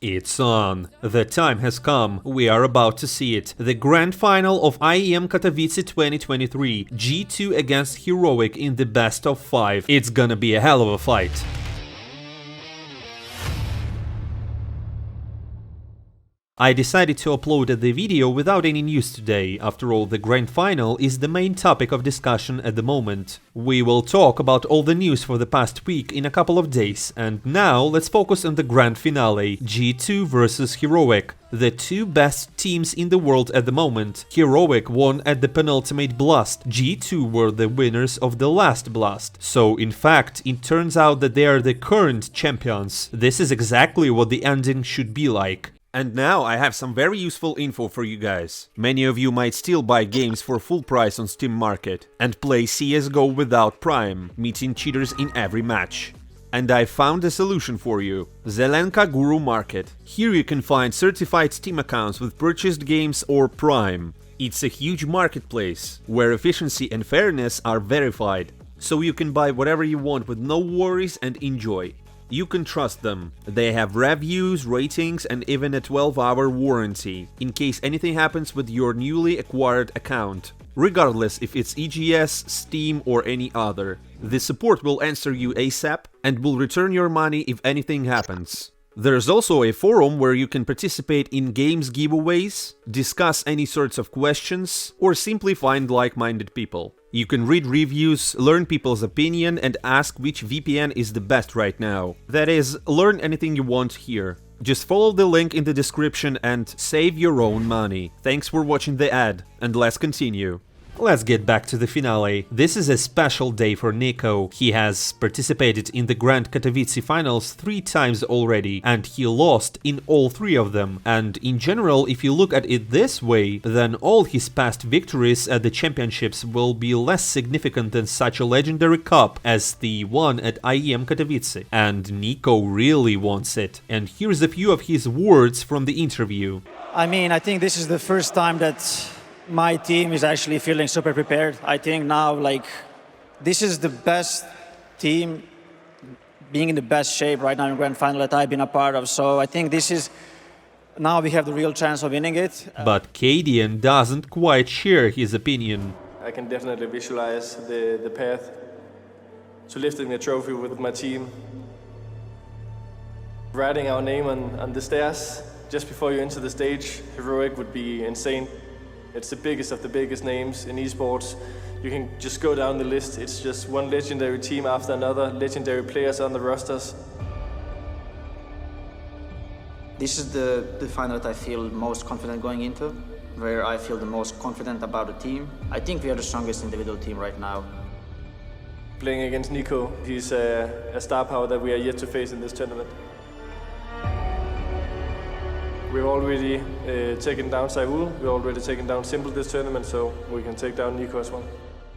It's on. The time has come. We are about to see it. The grand final of IEM Katowice 2023. G2 against Heroic in the best of 5. It's gonna be a hell of a fight. I decided to upload the video without any news today. After all, the grand final is the main topic of discussion at the moment. We will talk about all the news for the past week in a couple of days, and now let's focus on the grand finale, G2 versus Heroic. The two best teams in the world at the moment. Heroic won at the penultimate blast, G2 were the winners of the last blast. So in fact, it turns out that they are the current champions. This is exactly what the ending should be like. And now I have some very useful info for you guys. Many of you might still buy games for full price on Steam Market and play CSGO without Prime, meeting cheaters in every match. And I found a solution for you. Zelenka Guru Market. Here you can find certified Steam accounts with purchased games or Prime. It's a huge marketplace where efficiency and fairness are verified, so you can buy whatever you want with no worries and enjoy. You can trust them. They have reviews, ratings, and even a 12-hour warranty, in case anything happens with your newly acquired account. Regardless if it's EGS, Steam, or any other. The support will answer you ASAP and will return your money if anything happens. There's also a forum where you can participate in games giveaways, discuss any sorts of questions, or simply find like-minded people. You can read reviews, learn people's opinion, and ask which VPN is the best right now. That is, learn anything you want here. Just follow the link in the description and save your own money. Thanks for watching the ad, and let's continue. Let's get back to the finale. This is a special day for NIKO. He has participated in the Grand Katowice finals 3 times already, and he lost in all 3 of them. And in general, if you look at it this way, then all his past victories at the championships will be less significant than such a legendary cup as the one at IEM Katowice. And NIKO really wants it. And here's a few of his words from the interview. I think this is the first time that my team is actually feeling super prepared. I think now, this is the best team being in the best shape right now in Grand Final that I've been a part of. So I think now we have the real chance of winning it. But Kadian doesn't quite share his opinion. I can definitely visualize the path to lifting the trophy with my team. Writing our name on the stairs just before you enter the stage, Heroic, would be insane. It's the biggest of the biggest names in esports. You can just go down the list. It's just one legendary team after another, legendary players on the rosters. This is the final that I feel most confident going into, where I feel the most confident about the team. I think we are the strongest individual team right now. Playing against NIKO, he's a star power that we are yet to face in this tournament. We've already taken down Saul, we've already taken down Simple this tournament, so we can take down NIKO as well.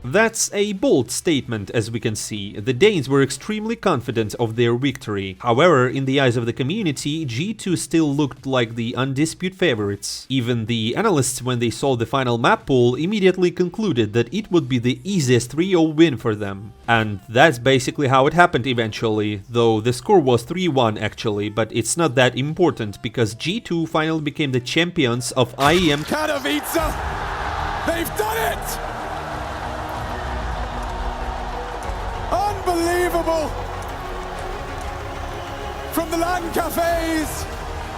That's a bold statement, as we can see. The Danes were extremely confident of their victory. However, in the eyes of the community, G2 still looked like the undisputed favorites. Even the analysts, when they saw the final map pool, immediately concluded that it would be the easiest 3-0 win for them. And that's basically how it happened eventually, though the score was 3-1 actually, but it's not that important because G2 finally became the champions of IEM Katowice! They've done it! Unbelievable! From the LAN cafes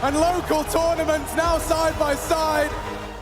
and local tournaments now side by side.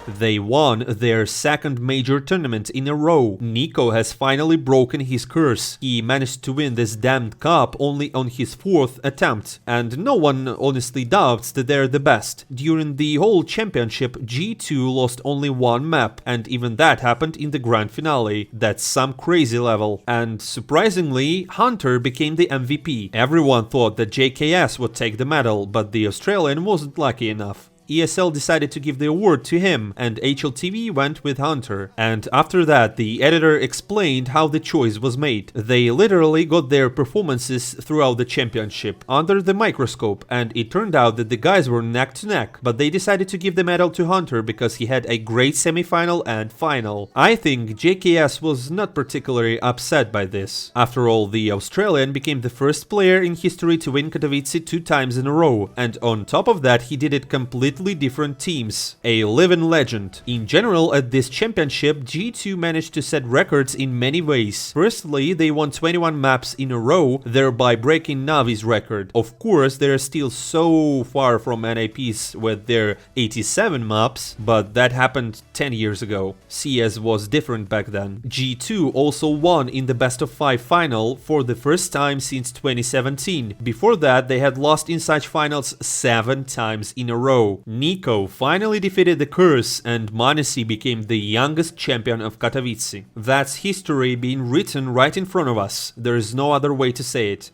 They won their second major tournament in a row. NIKO has finally broken his curse. He managed to win this damned cup only on his 4th attempt, and no one honestly doubts that they're the best. During the whole championship, G2 lost only 1 map, and even that happened in the grand finale. That's some crazy level. And surprisingly, Hunter became the MVP. Everyone thought that JKS would take the medal, but the Australian wasn't lucky enough. ESL decided to give the award to him, and HLTV went with Hunter. And after that, the editor explained how the choice was made. They literally got their performances throughout the championship under the microscope, and it turned out that the guys were neck to neck, but they decided to give the medal to Hunter because he had a great semi-final and final. I think JKS was not particularly upset by this. After all, the Australian became the first player in history to win Katowice 2 times in a row, and on top of that he did it completely different teams. A living legend. In general, at this championship, G2 managed to set records in many ways. Firstly, they won 21 maps in a row, thereby breaking Navi's record. Of course, they are still so far from NIPs with their 87 maps, but that happened 10 years ago. CS was different back then. G2 also won in the best of 5 final for the first time since 2017. Before that, they had lost in such finals 7 times in a row. NIKO finally defeated the Curse, and m0NESY became the youngest champion of Katowice. That's history being written right in front of us. There is no other way to say it.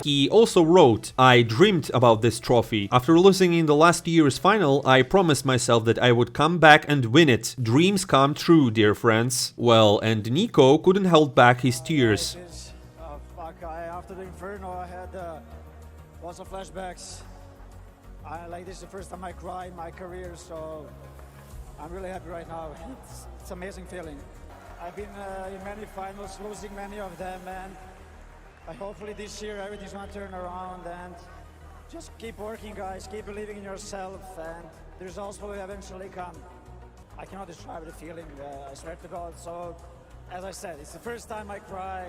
He also wrote, "I dreamed about this trophy. After losing in the last year's final, I promised myself that I would come back and win it. Dreams come true, dear friends." Well, and NIKO couldn't hold back his tears. After the Inferno, I had lots of flashbacks. This is the first time I cry in my career, so I'm really happy right now. It's an amazing feeling. I've been in many finals, losing many of them, and hopefully this year everything's gonna turn around, and just keep working, guys, keep believing in yourself, and the results will eventually come. I cannot describe the feeling, I swear to God. So, as I said, it's the first time I cry.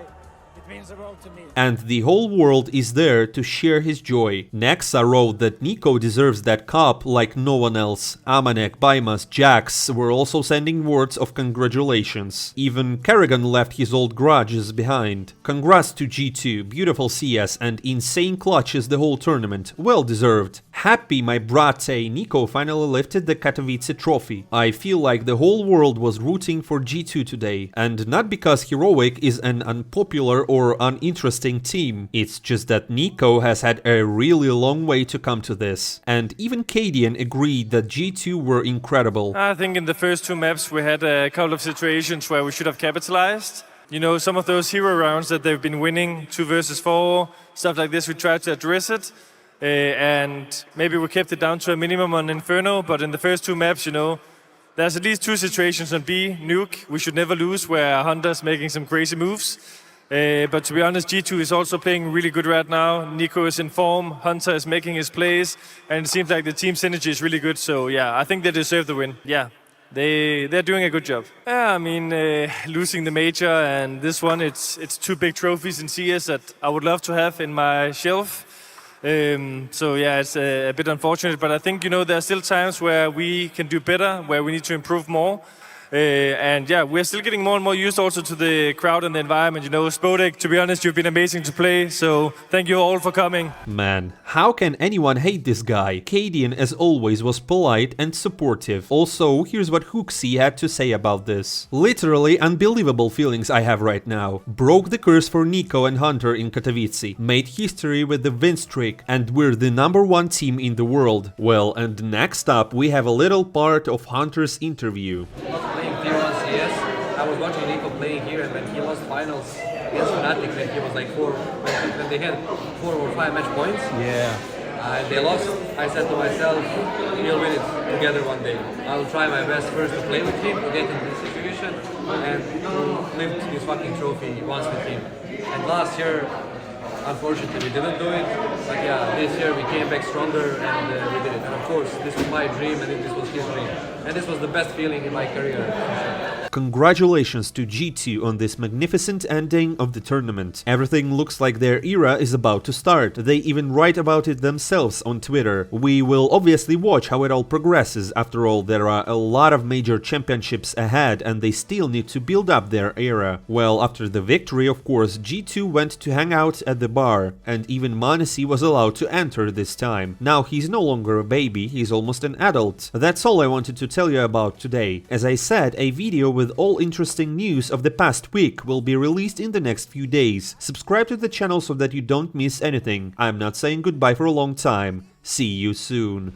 It means the world to me. And the whole world is there to share his joy. Nexa wrote that NIKO deserves that cup like no one else. Amanek, Baimas, Jax were also sending words of congratulations. Even Kerrigan left his old grudges behind. Congrats to G2, beautiful CS and insane clutches the whole tournament. Well deserved. Happy my brate, NIKO finally lifted the Katowice trophy. I feel like the whole world was rooting for G2 today. And not because Heroic is an unpopular or uninteresting team. It's just that NIKO has had a really long way to come to this. And even Cadian agreed that G2 were incredible. I think in the first 2 maps we had a couple of situations where we should have capitalized. You know, some of those hero rounds that they've been winning, 2 versus 4, stuff like this, we tried to address it. And maybe we kept it down to a minimum on Inferno, but in the first 2 maps, you know, there's at least 2 situations on B, Nuke, we should never lose, where Hunter's making some crazy moves. But to be honest, G2 is also playing really good right now. NIKO is in form, Hunter is making his plays, and it seems like the team synergy is really good. So yeah, I think they deserve the win. Yeah, they're doing a good job. Yeah, I mean, losing the major and this one, it's 2 big trophies in CS that I would love to have in my shelf. So yeah, it's a bit unfortunate, but I think, you know, there are still times where we can do better, where we need to improve more. And yeah, we're still getting more and more used also to the crowd and the environment. You know, Spodek, to be honest, you've been amazing to play, so thank you all for coming. Man, how can anyone hate this guy? Cadian, as always, was polite and supportive. Also, here's what Hooksy had to say about this. Literally unbelievable feelings I have right now. Broke the curse for NIKO and Hunter in Katowice. Made history with the win streak, and we're the #1 team in the world. Well, and next up, we have a little part of Hunter's interview. I was watching NIKO playing here, and when he lost finals against Fnatic, when he was like when they had 4 or 5 match points, they lost. I said to myself, we'll win it together one day. I'll try my best first to play with him, to get in this situation, and to lift this fucking trophy once with him. And last year, unfortunately, we didn't do it, but yeah, this year we came back stronger and we did it. And of course, this was my dream and this was his dream. And this was the best feeling in my career. Congratulations to G2 on this magnificent ending of the tournament. Everything looks like their era is about to start. They even write about it themselves on Twitter. We will obviously watch how it all progresses. After all, there are a lot of major championships ahead and they still need to build up their era. Well, after the victory, of course, G2 went to hang out at the bar, and even m0NESY was allowed to enter this time. Now he's no longer a baby, he's almost an adult. That's all I wanted to tell you about today. As I said, a video with all interesting news of the past week will be released in the next few days. Subscribe to the channel so that you don't miss anything. I'm not saying goodbye for a long time. See you soon.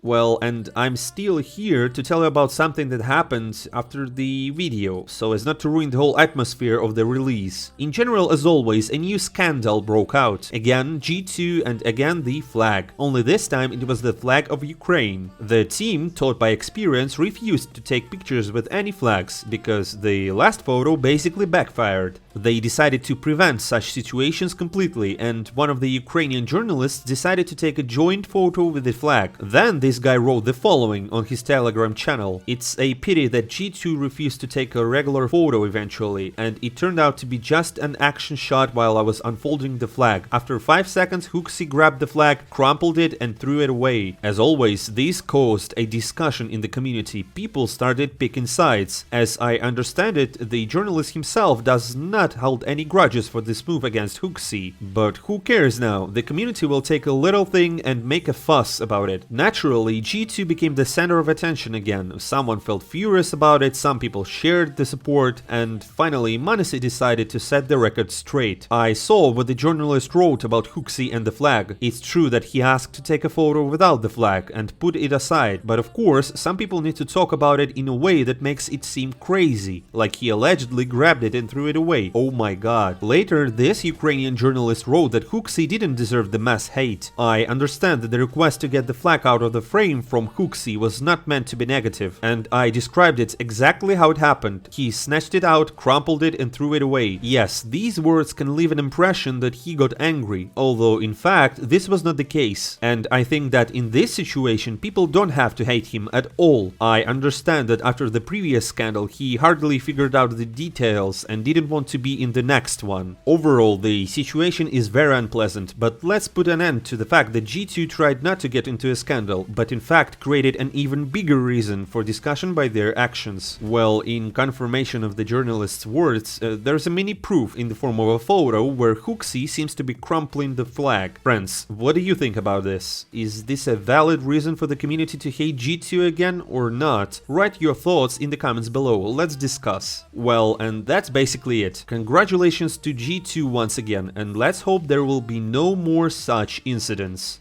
Well, and I'm still here to tell you about something that happened after the video, so as not to ruin the whole atmosphere of the release. In general, as always, a new scandal broke out. Again, G2 and again the flag. Only this time it was the flag of Ukraine. The team, taught by experience, refused to take pictures with any flags, because the last photo basically backfired. They decided to prevent such situations completely, and one of the Ukrainian journalists decided to take a joint photo with the flag. Then this guy wrote the following on his Telegram channel: "It's a pity that G2 refused to take a regular photo eventually, and it turned out to be just an action shot while I was unfolding the flag. After 5 seconds, Hooksy grabbed the flag, crumpled it and threw it away." As always, this caused a discussion in the community. People started picking sides. As I understand it, the journalist himself does not hold any grudges for this move against Hooksy. But who cares now? The community will take a little thing and make a fuss about it. Naturally, G2 became the center of attention again. Someone felt furious about it, some people shared the support, and finally Manesi decided to set the record straight. I saw what the journalist wrote about Hooksy and the flag. It's true that he asked to take a photo without the flag and put it aside, but of course some people need to talk about it in a way that makes it seem crazy, like he allegedly grabbed it and threw it away. Oh my god. Later, this Ukrainian journalist wrote that Hooksy didn't deserve the mass hate. I understand that the request to get the flag out of the frame from Hooksy was not meant to be negative, and I described it exactly how it happened. He snatched it out, crumpled it and threw it away. Yes, these words can leave an impression that he got angry, although in fact this was not the case. And I think that in this situation people don't have to hate him at all. I understand that after the previous scandal he hardly figured out the details and didn't want to be in the next one. Overall, the situation is very unpleasant, but let's put an end to the fact that G2 tried not to get into a scandal, but in fact created an even bigger reason for discussion by their actions. Well, in confirmation of the journalist's words, there's a mini proof in the form of a photo where Hooksy seems to be crumpling the flag. Friends, what do you think about this? Is this a valid reason for the community to hate G2 again or not? Write your thoughts in the comments below, let's discuss. Well, and that's basically it. Congratulations to G2 once again, and let's hope there will be no more such incidents.